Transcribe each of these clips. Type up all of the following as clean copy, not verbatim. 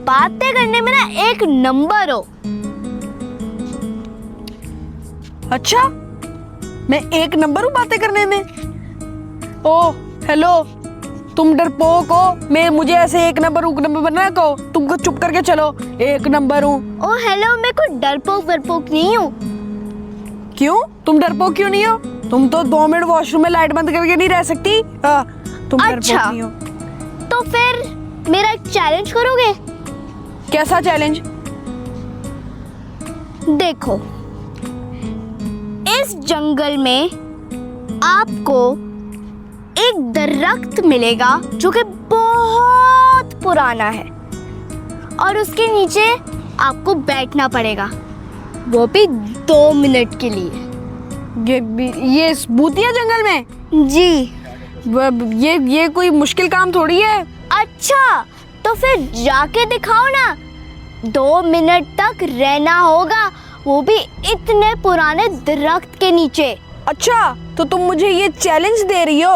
बातें करने में ना एक नंबर हो। अच्छा, मैं एक नंबर हूँ बातें करने में? ओ हेलो, तुम डरपोक हो। मुझे ऐसे एक नंबर बनना कहो, तुमको चुप करके चलो। एक नंबर हूँ। ओ हेलो, मैं कोई डरपोक वरपोक नहीं हूँ। क्यों? तुम डरपोक क्यों नहीं हो? तुम तो 2 मिनट वॉशरूम में लाइट बंद करके नहीं रह सकती। तुम अच्छा, डरपोक नहीं हो। तो फिर मेरा एक चैलेंज करोगे? कैसा चैलेंज? देखो, इस जंगल में आपको एक दरख्त मिलेगा जो कि बहुत पुराना है और उसके नीचे आपको बैठना पड़ेगा, वो भी 2 मिनट के लिए। ये इस भूतिया जंगल में? जी। ये कोई मुश्किल काम थोड़ी है। अच्छा, तो फिर जाके दिखाओ ना। 2 मिनट तक रहना होगा, वो भी इतने पुराने दरख्त के नीचे। अच्छा, तो तुम मुझे ये चैलेंज दे रही हो?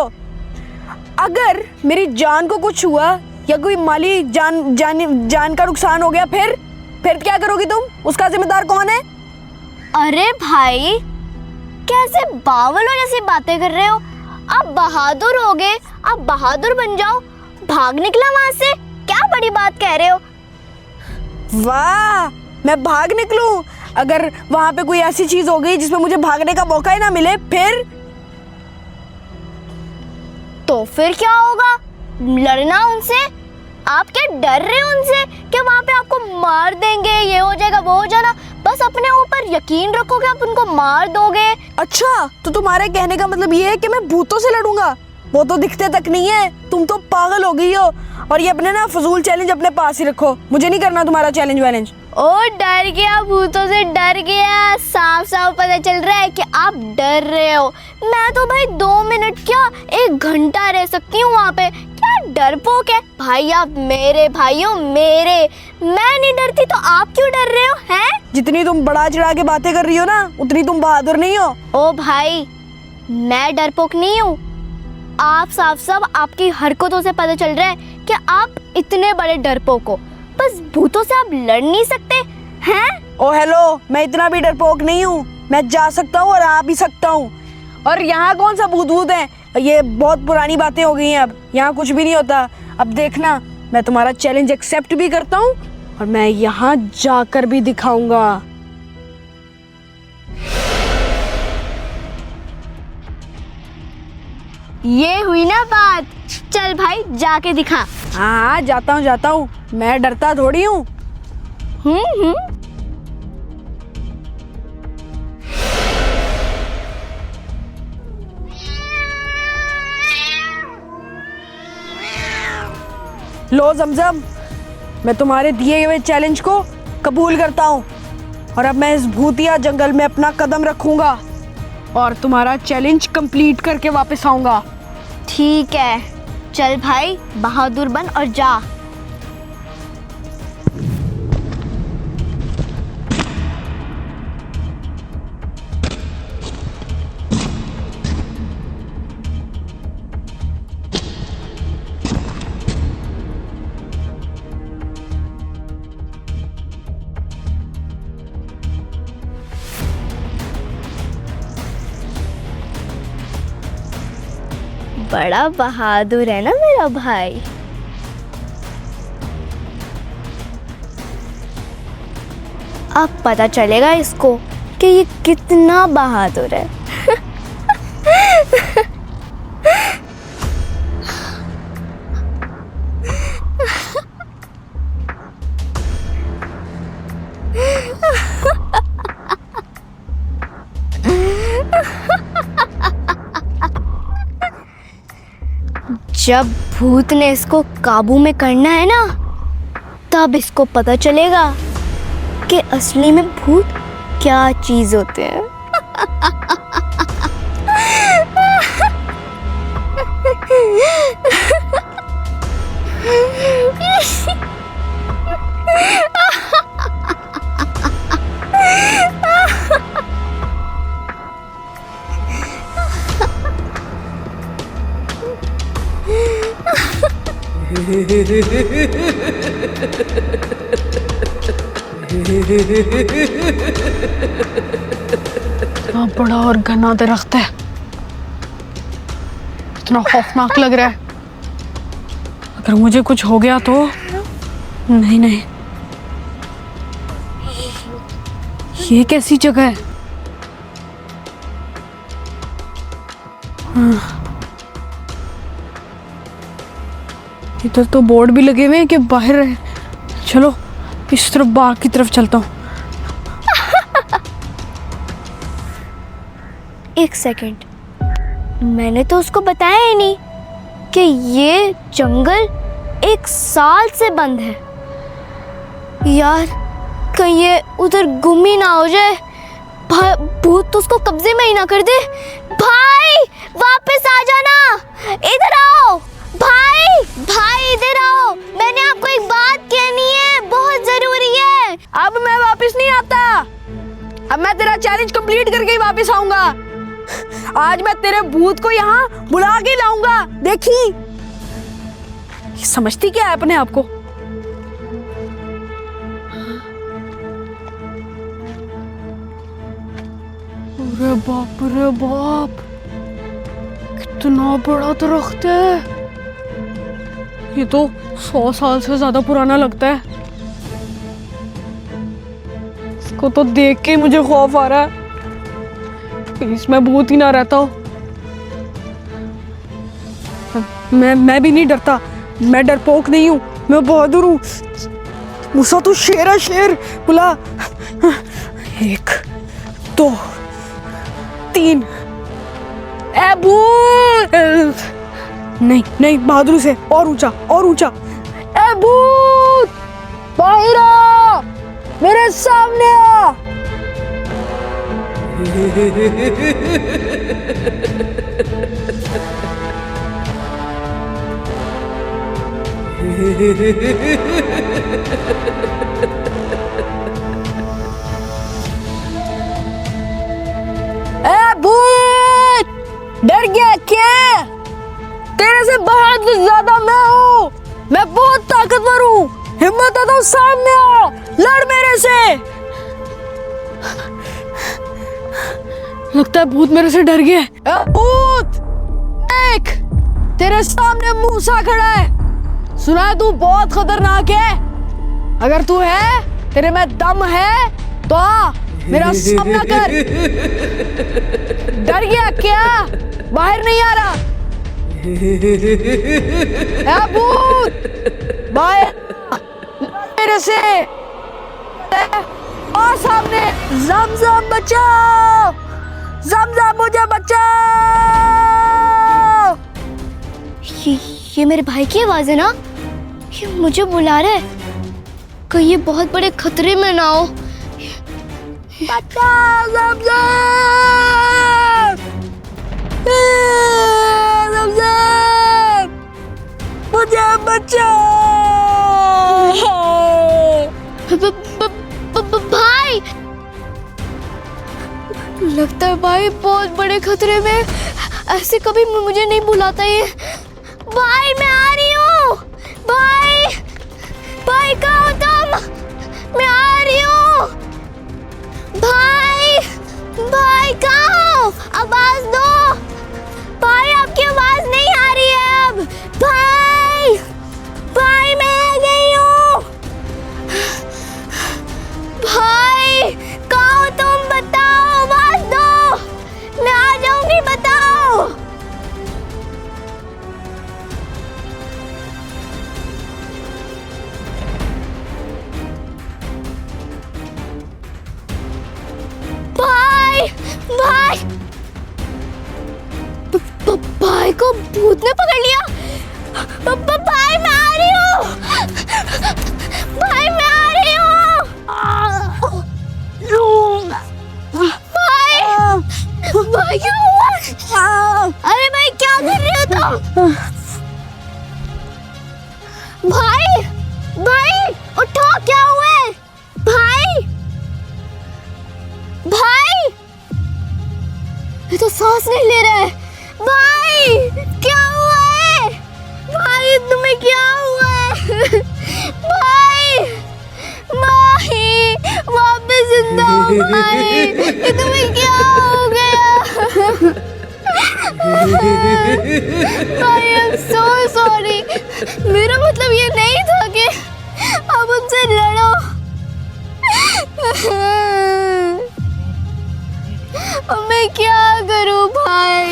अगर मेरी जान को कुछ हुआ या कोई माली जान का नुकसान हो गया, फिर क्या करोगी तुम? उसका जिम्मेदार कौन है? अरे भाई, कैसे बावलों जैसी बातें कर रहे हो? आप बहादुर हो गए, आप बहादुर बन जाओ। भाग निकला वहां से, क्या बड़ी बात कह रहे हो? वाह, मैं भाग निकलूं? अगर वहां पे कोई ऐसी चीज हो गई जिसमें मुझे भागने का मौका ही ना मिले, फिर? तो फिर क्या होगा? लड़ना उनसे? आप क्या डर रहे हो उनसे कि वहां पे आपको मार देंगे, ये हो जाएगा वो हो जाएगा? बस अपने ऊपर यकीन रखोगे, आप उनको मार दोगे। अच्छा, तो तुम्हारे कहने का मतलब ये है कि मैं भूतों से लड़ूंगा? वो तो दिखते तक नहीं है। तुम तो पागल हो गई हो। और ये अपने ना फजूल चैलेंज अपने पास ही रखो, मुझे नहीं करना तुम्हारा चैलेंज वैलेंज। ओ डर गया, भूतों से डर गया। साफ साफ पता चल रहा है कि आप डर रहे हो। मैं तो भाई 2 मिनट क्या 1 घंटा रह सकती हूँ वहाँ पे। क्या डरपोक है भाई आप? मेरे भाई हो मेरे। मैं नहीं डरती तो आप क्यों डर रहे हो? हैं? जितनी तुम बड़ा चढ़ा के बातें कर रही हो ना, उतनी तुम बहादुर नहीं हो। ओ भाई, मैं डरपोक नहीं हूँ। आप साफ साफ आपकी हरकतों से पता चल रहा है कि आप इतने बड़े डरपोक हो। बस भूतों से आप लड़ नहीं सकते हैं? ओ हेलो, मैं इतना भी डरपोक नहीं हूँ। मैं जा सकता हूँ और आ भी सकता हूँ। और यहाँ कौन सा भूत है? ये बहुत पुरानी बातें हो गई हैं। अब यहाँ कुछ भी नहीं होता। अब देखना, मैं तुम्हारा चैलेंज एक्सेप्ट भी करता हूँ और मैं यहाँ जाकर भी दिखाऊंगा। ये हुई ना बात। चल भाई, जाके दिखा। हाँ, जाता हूँ। मैं डरता थोड़ी हूँ। लो जमजम, मैं तुम्हारे दिए हुए चैलेंज को कबूल करता हूँ और अब मैं इस भूतिया जंगल में अपना कदम रखूंगा और तुम्हारा चैलेंज कंप्लीट करके वापस आऊंगा। ठीक है, चल भाई, बहादुर बन और जा। बड़ा बहादुर है ना मेरा भाई। अब पता चलेगा इसको कि ये कितना बहादुर है। जब भूत ने इसको काबू में करना है ना, तब इसको पता चलेगा कि असली में भूत क्या चीज होते हैं। इतना बड़ा और घना दरख्त है, इतना खौफनाक लग रहा है। अगर मुझे कुछ हो गया तो नहीं नहीं, ये कैसी जगह है? इधर तो बोर्ड भी लगे हुए हैं कि बाहर है। चलो इस तरफ, बाग की तरफ चलता हूँ। एक सेकंड, मैंने तो उसको बताया ही नहीं कि ये जंगल 1 साल से बंद है। यार कहीं ये उधर गुम ही ना हो जाए, भूत तो उसको कब्जे में ही ना कर दे। भाई वापस आ जाना, इधर आओ भाई, भाई इधर आओ, मैंने आपको एक बात कहनी है, बहुत जरूरी है। अब मैं वापस नहीं आता, अब मैं तेरा चैलेंज कंप्लीट करके ही वापस आऊंगा। आज मैं तेरे भूत को यहाँ बुला के लाऊंगा, देखी। ये समझती क्या है अपने आप को? अरे बाप रे बाप, कितना बड़ा दरख्त है। ये तो 100 साल से ज्यादा पुराना लगता है। इसको तो देख के मुझे खौफ आ रहा है, इसमें भूत ही ना रहता हो। मैं भी नहीं डरता, मैं डरपोक नहीं हूँ, मैं बहादुर हूँ। मूसा तू शेर है, शेर। बुला। 1 2 3। ए भूत! नहीं नहीं, बहादुर से और ऊंचा, और ऊंचा। ए भूत, बाहर आ, मेरे सामने आ। ए भूत, डर गया क्या? तेरे से बहुत ज्यादा मैं हूँ, मैं बहुत ताकतवर हूँ। हिम्मत है तो सामने आओ, लड़ मेरे से। लगता है भूत मेरे से डर गया। भूत, देख तेरे सामने मूसा खड़ा है। सुना है तू बहुत खतरनाक है। अगर तू है, तेरे में दम है तो आ, मेरा सामना कर। डर गया क्या? बाहर नहीं आ रहा? ए भूत, बाहर मेरे से आ सामने। ज़म-ज़म बचाओ, ज़म-ज़म मुझे बचाओ। ये मेरे भाई की आवाज है ना? ये मुझे बुला रहा है, कहीं ये बहुत बड़े खतरे में ना हो। बचाओ ज़म-ज़म, ज़म-ज़म, मुझे बचाओ। भाई, लगता है भाई बहुत बड़े खतरे में। ऐसे कभी मुझे नहीं बुलाता ये। भाई मैं आ रही हूँ। भाई, भाई कहाँ हो तुम? मैं आ रही हूँ। भाई, भाई कहाँ हो? आवाज दो। भाई आपकी आवाज नहीं आ रही है अब। भाई, भाई मैं आ गई हूँ। भाई कहाँ हो तुम? बताओ, आवाज दो, मैं आ जाऊंगी, बताओ। भाई, भाई, भाई को भूत ने पकड़ लिया। भाई मैं आ रही हूँ। भाई मैं आ रही हूँ। भाई, भाई क्या हुआ? अरे भाई क्या कर रहे हो तुम? भाई, भाई उठो, क्या हुआ है? भाई, भाई ये तो सांस नहीं ले रहा है। भाई क्या हुआ है? भाई तुम्हें क्या हुआ है? भाई भाई आई एम सो सॉरी। मेरा मतलब ये नहीं था कि आप उनसे लड़ो। अब मैं क्या करूं भाई?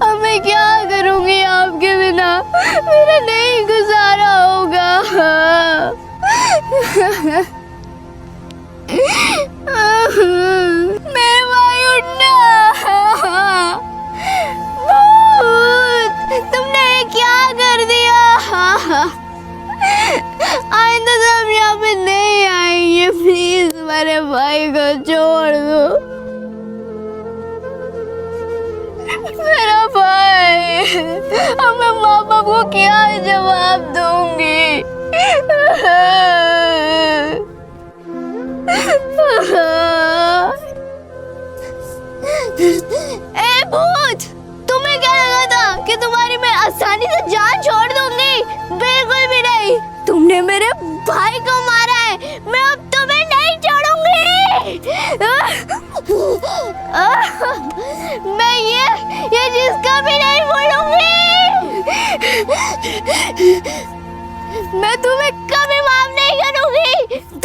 अब मैं क्या करूंगी आपके बिना? मेरा नहीं गुजारा होगा। मेरे भाई उठना। भूत, तुमने ये क्या कर दिया? आइंदा से हम यहाँ पे नहीं आएंगे। प्लीज मेरे भाई को छोड़ दो। मेरा भाई, अब मैं माँ बाप को क्या जवाब दूंगी? ए भूत, तुम्हें क्या लगा था कि तुम्हारी मैं आसानी से जान छोड़ दूंगी? बिल्कुल भी नहीं। तुमने मेरे भाई को मारा है, मैं अब तुम्हें नहीं छोड़ूंगी। मैं ये चीज कभी नहीं भूलूंगी। मैं तुम्हें कभी माफ नहीं करूंगी।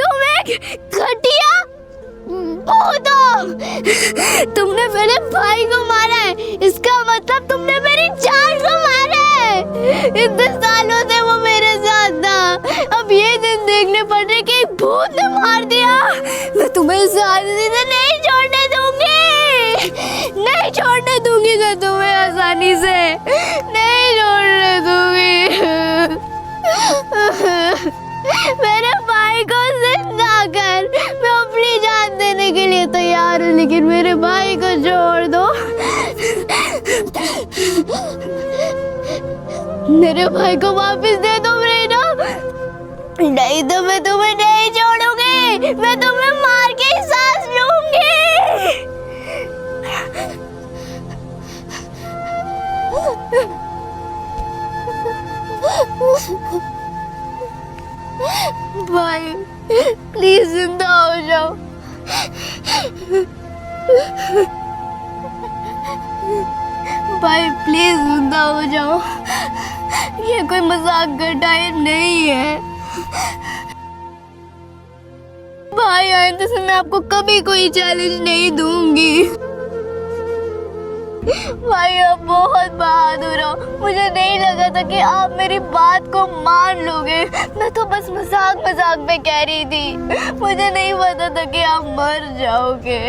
तुम एक घटिया भूत हो। तुमने मेरे भाई को मारा है, इसका मतलब तुमने मेरी जान को मारा है। इतने सालों से वो मेरे साथ था, अब ये दिन देखने पड़ रहे कि एक भूत ने मार दिया। मैं तुम्हें आसानी से नहीं छोड़ने दूंगी। नहीं छोड़ने दूंगी मैं तुम्हें आसानी से। नहीं छोड़ने दूंगी। मेरे भाई को जिंदा कर। मैं अपनी जान देने के लिए तैयार हूँ, लेकिन मेरे भाई को छोड़ दो। मेरे भाई को वापस दे दो रीना, नहीं तो मैं तुम्हें नहीं छोड़ूंगी। मैं तुम्हें मार के ही सांस लूंगी। भाई प्लीज जिंदा हो जाओ। भाई प्लीज जिंदा हो जाओ। ये कोई मजाक का टाइम नहीं है। भाई आइंदा से मैं आपको कभी कोई चैलेंज नहीं दूंगी। भाई आप बहुत बहादुर हो। मुझे नहीं लगा था कि आप मेरी बात को मान लोगे। मैं तो बस मजाक मजाक में कह रही थी। मुझे नहीं पता था कि आप मर जाओगे।